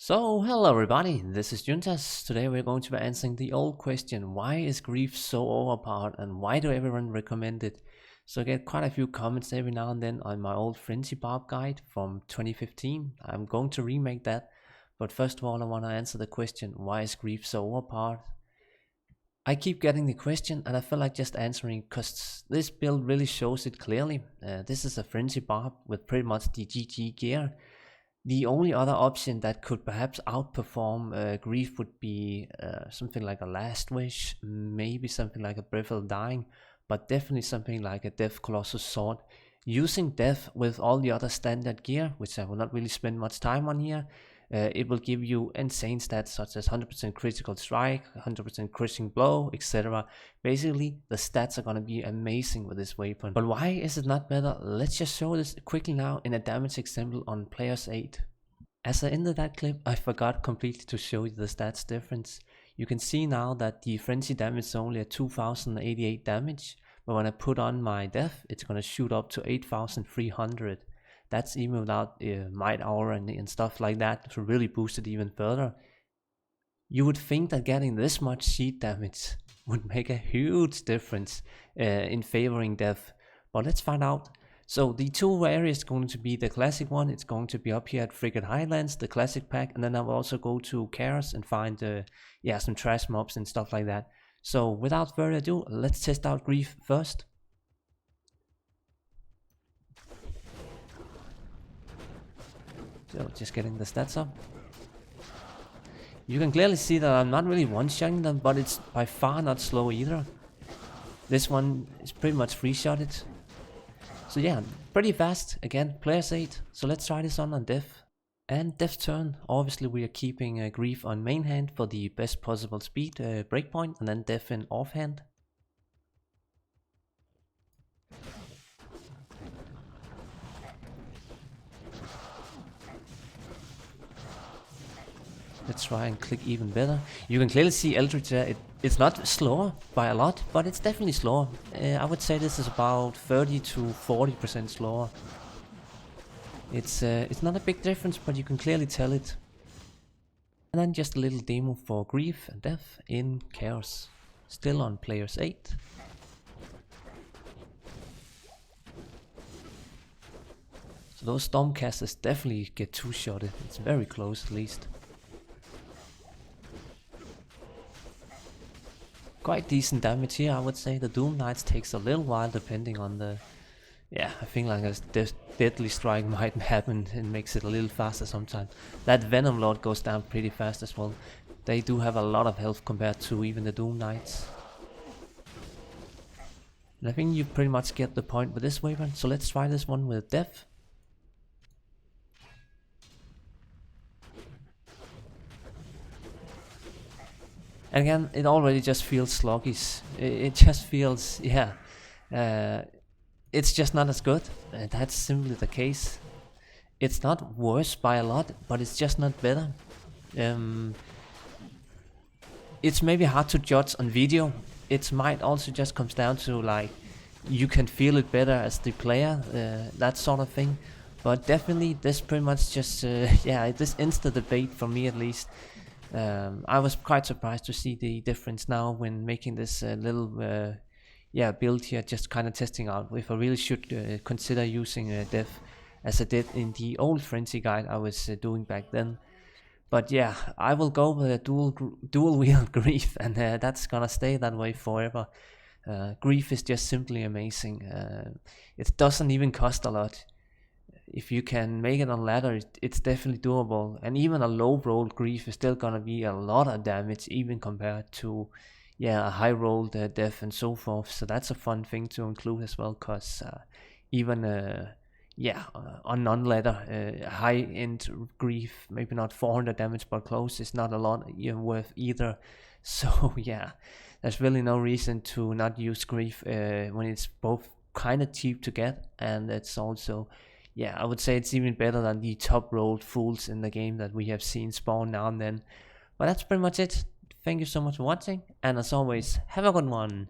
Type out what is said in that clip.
So, hello everybody, this is Juntas. Today we're going to be answering the old question, why is Grief so overpowered and why do everyone recommend it? So I get quite a few comments every now and then on my old Frenzy Barb guide from 2015. I'm going to remake that, but first of all I want to answer the question, why is Grief so overpowered? I keep getting the question and I feel like just answering because this build really shows it clearly. This is a Frenzy Barb with pretty much the GG gear. The only other option that could perhaps outperform Grief would be something like a Lastwish, maybe something like a Breath of Dying, but definitely something like a Death Colossus Sword. Using Death with all the other standard gear, which I will not really spend much time on here, it will give you insane stats such as 100% critical strike, 100% crushing blow, etc. Basically, the stats are gonna be amazing with this weapon. But why is it not better? Let's just show this quickly now in a damage example on Players 8. As I ended that clip, I forgot completely to show you the stats difference. You can see now that the frenzy damage is only at 2088 damage, but when I put on my death, it's gonna shoot up to 8300. That's even without Might Aura and stuff like that to really boost it even further. You would think that getting this much sheet damage would make a huge difference in favoring death, but let's find out. So the two areas are going to be the classic one, it's going to be up here at Frigate Highlands, the classic pack, and then I will also go to Chaos and find some trash mobs and stuff like that. So without further ado, let's test out Grief first. So just getting the stats up. You can clearly see that I'm not really one-shotting them, but it's by far not slow either. This one is pretty much free-shotted. So yeah, pretty fast. Again, Players 8. So let's try this on Death. And Death turn. Obviously we are keeping Grief on main hand for the best possible speed breakpoint, and then Death in offhand. Let's try and click even better. You can clearly see Eldritch there. It's not slower by a lot, but it's definitely slower. I would say this is about 30 to 40% slower. It's not a big difference, but you can clearly tell it. And then just a little demo for Grief and Death in Chaos. Still on Players 8. So those Stormcasters definitely get two-shotted. It's very close at least. Quite decent damage here, I would say. The Doom Knights takes a little while depending on the... Yeah, I think like a deadly strike might happen and makes it a little faster sometimes. That Venom Lord goes down pretty fast as well. They do have a lot of health compared to even the Doom Knights. And I think you pretty much get the point with this weapon. So let's try this one with Death. And again, it already just feels sluggish. It just feels, yeah, it's just not as good. That's simply the case. It's not worse by a lot, but it's just not better. It's maybe hard to judge on video. It might also just comes down to like, you can feel it better as the player, that sort of thing. But definitely this pretty much just, yeah, this ends the debate for me at least. I was quite surprised to see the difference now when making this little build here, just kind of testing out if I really should consider using Death as I did in the old Frenzy guide I was doing back then. But yeah, I will go with a dual wield Grief, and that's gonna stay that way forever. Grief is just simply amazing. It doesn't even cost a lot. If you can make it on ladder, it's definitely doable, and even a low rolled Grief is still gonna be a lot of damage even compared to a high rolled Death and so forth. So that's a fun thing to include as well, cause even on non-ladder high end Grief, maybe not 400 damage but close, is not a lot worth either. So yeah, there's really no reason to not use Grief when it's both kind of cheap to get, and it's also, yeah, I would say it's even better than the top rolled fools in the game that we have seen spawn now and then. But that's pretty much it. Thank you so much for watching, and as always, have a good one.